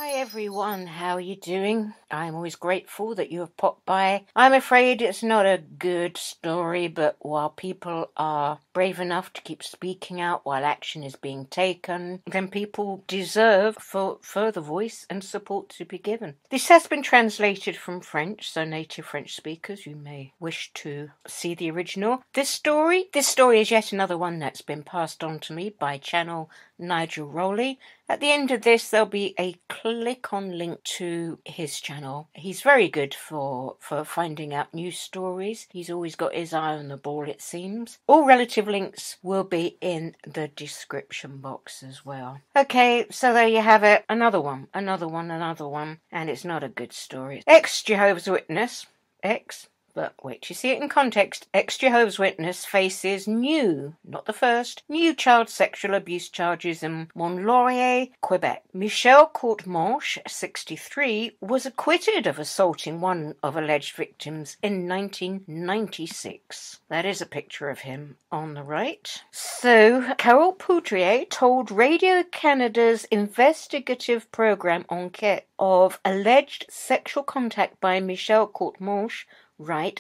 Hi everyone, how are you doing? I'm always grateful that you have popped by. I'm afraid it's not a good story, but while people are brave enough to keep speaking out while action is being taken, then people deserve for further voice and support to be given. This has been translated from French, so native French speakers, you may wish to see the original. This story is yet another one that's been passed on to me by channel Nigel Rowley. At the end of this, there'll be a click-on link to his channel. He's very good for finding out new stories. He's always got his eye on the ball, it seems. All relative links will be in the description box as well. Okay, so there you have it. Another one. And it's not a good story. Ex-Jehovah's Witness. But wait, you see it in context. Ex-Jehovah's Witness faces new child sexual abuse charges in Mont-Laurier, Quebec. Michel Courtemanche, 63, was acquitted of assaulting one of alleged victims in 1996. That is a picture of him on the right. So, Carole Poudrier told Radio-Canada's investigative program Enquête of alleged sexual contact by Michel Courtemanche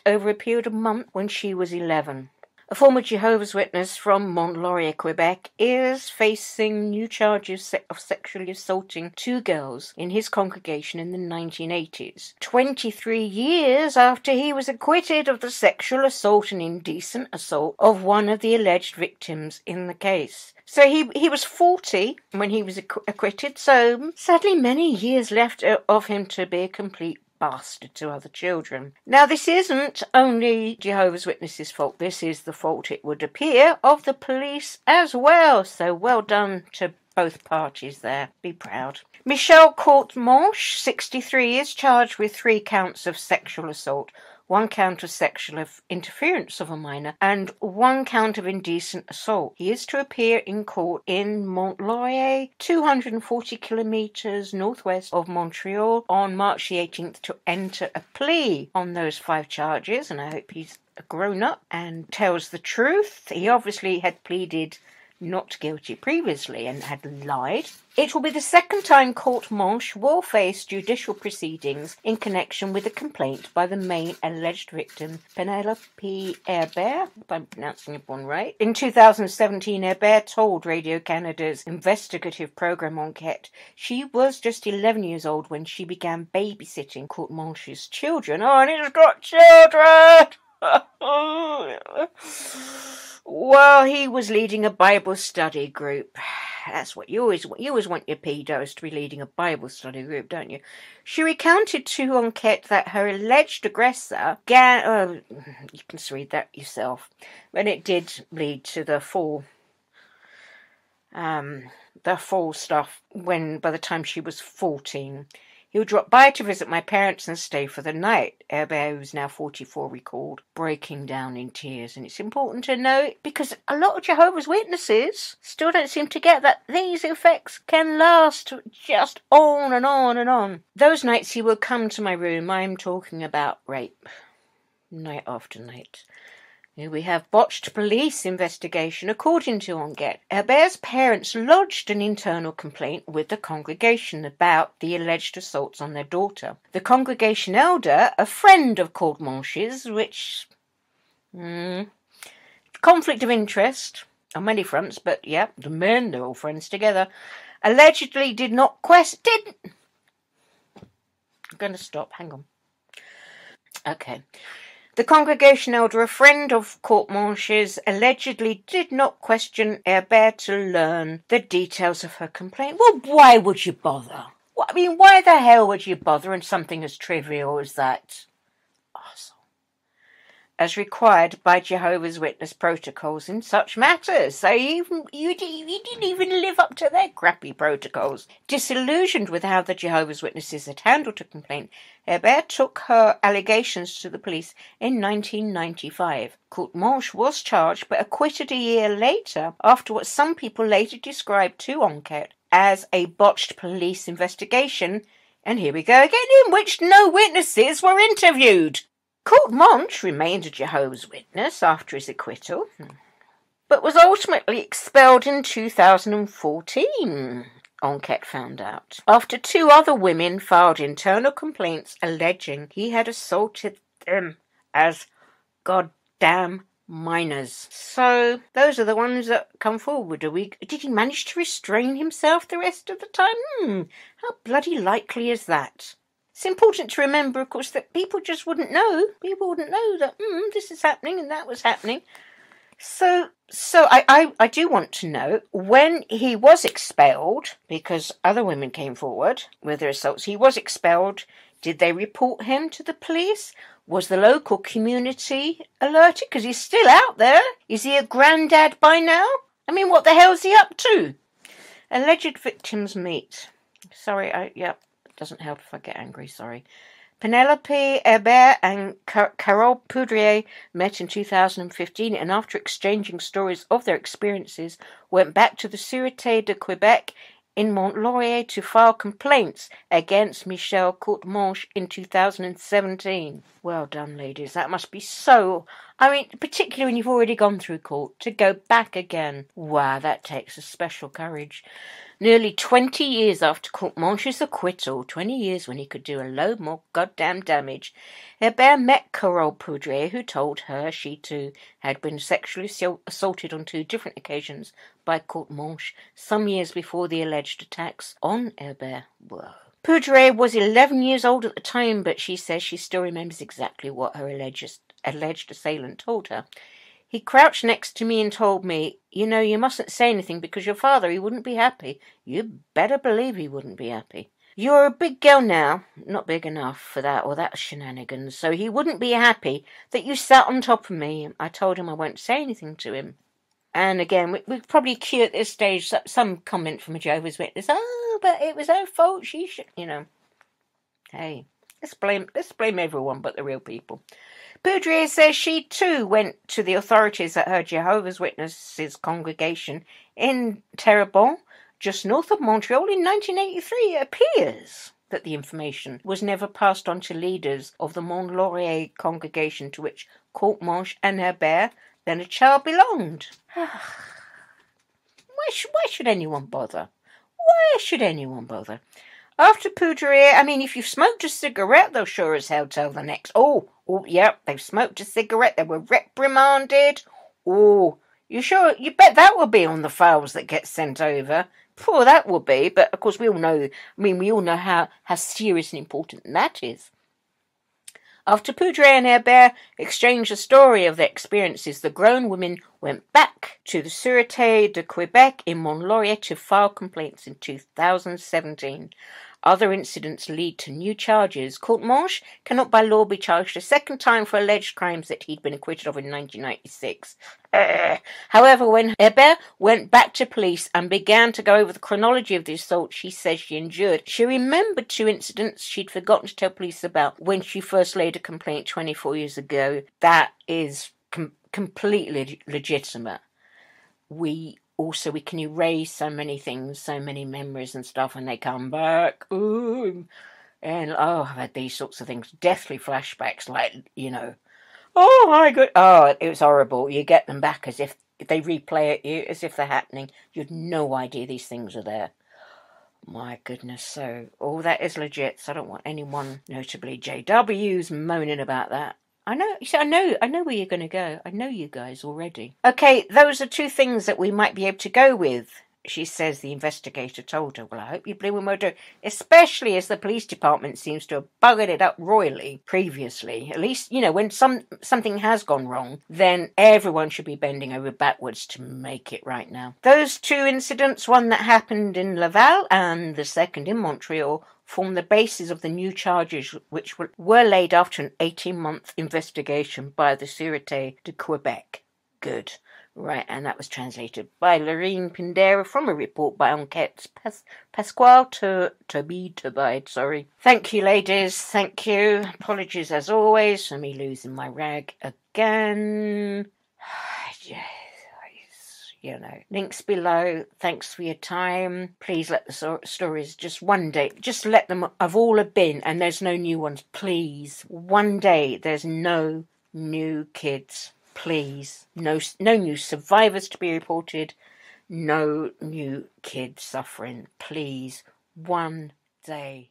over a period of months when she was 11. A former Jehovah's Witness from Mont-Laurier, Quebec, is facing new charges of sexually assaulting two girls in his congregation in the 1980s, 23 years after he was acquitted of the sexual assault and indecent assault of one of the alleged victims in the case. So he was 40 when he was acquitted, so sadly many years left of him to be a complete bastard to other children. Now, this isn't only Jehovah's Witnesses' fault. This is the fault, it would appear, of the police as well. So well done to both parties there. Be proud. Michel Courtemanche, 63, is charged with 3 counts of sexual assault, 1 count of sexual interference of a minor, and 1 count of indecent assault. He is to appear in court in Mont-Laurier, 240 kilometres northwest of Montreal, on March the 18th to enter a plea on those 5 charges, and I hope he's a grown-up and tells the truth. He obviously had pleaded not guilty previously and had lied. It will be the second time Courtemanche will face judicial proceedings in connection with a complaint by the main alleged victim, Penelope Herbert, if I'm pronouncing it one right. In 2017, Herbert told Radio-Canada's investigative program Enquête she was just 11 years old when she began babysitting Courtemanche's children. Oh, and he's got children! Well, he was leading a Bible study group. That's what you always want. You always want your pedos to be leading a Bible study group, don't you? She recounted to Enquête that her alleged aggressor you can read that yourself. And it did lead to the full stuff when, by the time she was 14. He would drop by to visit my parents and stay for the night. Herbert, who's now 44, recalled, breaking down in tears. And it's important to note, because a lot of Jehovah's Witnesses still don't seem to get that these effects can last just on and on and on. Those nights he would come to my room. I'm talking about rape. Night after night. Here we have botched police investigation. According to Enquête, Herbert's parents lodged an internal complaint with the congregation about the alleged assaults on their daughter. The congregation elder, a friend of Courtemanche's, which conflict of interest on many fronts, but yeah, the men, they're all friends together, allegedly did not question. I'm going to stop. Hang on. Okay. The congregation elder, a friend of Courtemanche's, allegedly did not question Herbert to learn the details of her complaint. Well, why would you bother? Why the hell would you bother in something as trivial as that? Arsehole. As required by Jehovah's Witness protocols in such matters. So you didn't even live up to their crappy protocols. Disillusioned with how the Jehovah's Witnesses had handled the complaint, Herbert took her allegations to the police in 1995. Courtemanche was charged but acquitted a year later after what some people later described to Enquête as a botched police investigation. And here we go again, in which no witnesses were interviewed. Courtemanche remained a Jehovah's Witness after his acquittal, but was ultimately expelled in 2014. Enquête found out. After 2 other women filed internal complaints alleging he had assaulted them as goddamn minors. So, those are the ones that come forward. Did he manage to restrain himself the rest of the time? How bloody likely is that? It's important to remember, of course, that people just wouldn't know. People wouldn't know that, this is happening and that was happening. So I do want to know, when he was expelled, because other women came forward with their assaults, he was expelled, did they report him to the police? Was the local community alerted? Because he's still out there. Is he a granddad by now? I mean, what the hell's he up to? Alleged victims meet. Sorry, it doesn't help if I get angry, sorry. Penelope Hebert and Carole Poudrier met in 2015, and after exchanging stories of their experiences, went back to the Sûreté de Québec in Mont-Laurier to file complaints against Michel Courtemanche in 2017. Well done, ladies. That must be so... I mean, particularly when you've already gone through court, to go back again. Wow, that takes a special courage. Nearly 20 years after Courtemanche's acquittal, 20 years when he could do a load more goddamn damage, Hebert met Carole Poudrier, who told her she too had been sexually assaulted on 2 different occasions by Courtemanche some years before the alleged attacks on Hebert. Whoa. Poudrier was 11 years old at the time, but she says she still remembers exactly what her alleged assailant told her. He crouched next to me and told me, you know, you mustn't say anything because your father, he wouldn't be happy. You better believe he wouldn't be happy. You're a big girl now, not big enough for that or that shenanigans, so he wouldn't be happy that you sat on top of me. I told him I won't say anything to him. And again, we probably cue at this stage some comment from a Jehovah's Witness. Oh, but it was her fault. She should, you know. Hey, let's blame everyone but the real people. Poudrier says she too went to the authorities at her Jehovah's Witnesses congregation in Terrebonne, just north of Montreal, in 1983. It appears that the information was never passed on to leaders of the Mont-Laurier congregation to which Courtemanche and Hebert, then a child, belonged. Why should anyone bother? Why should anyone bother? After Poudrier, I mean, if you've smoked a cigarette, they'll sure as hell tell the next. Oh, yep, they've smoked a cigarette. They were reprimanded. Oh, you sure? You bet that will be on the files that get sent over. Poor that will be. But of course, we all know how serious and important that is. After Poudrier and Hebert exchanged a story of their experiences, the grown women went back to the Sûreté de Québec in Mont-Laurier to file complaints in 2017. Other incidents lead to new charges. Courtemanche cannot by law be charged a second time for alleged crimes that he'd been acquitted of in 1996. However, when Hebert went back to police and began to go over the chronology of the assault she says she endured, she remembered 2 incidents she'd forgotten to tell police about when she first laid a complaint 24 years ago. That is completely legitimate. We can erase so many things, so many memories and stuff, and they come back. Ooh. And, I've had these sorts of things. Deathly flashbacks, like, you know. Oh, my God. Oh, it was horrible. You get them back as if they replay at you, as if they're happening. You had no idea these things are there. My goodness. So, all that is legit. So I don't want anyone, notably JWs, moaning about that. I know where you're going to go. I know you guys already. Okay, those are 2 things that we might be able to go with, she says the investigator told her. Well, I hope you blooming well do. Especially as the police department seems to have buggered it up royally previously. At least, you know, when something has gone wrong, then everyone should be bending over backwards to make it right now. Those 2 incidents, one that happened in Laval and the second in Montreal, form the basis of the new charges which were laid after an 18-month investigation by the Sûreté de Québec. Good. Right, and that was translated by Lorraine Pindera from a report by Enquête Pasquale Tobide, sorry. Thank you, ladies. Thank you. Apologies, as always, for me losing my rag again. You know, links below. Thanks for your time. Please let the stories just one day, just let them have all have been, and there's no new ones. Please, one day there's no new kids. Please, no new survivors to be reported. No new kids suffering, please. One day.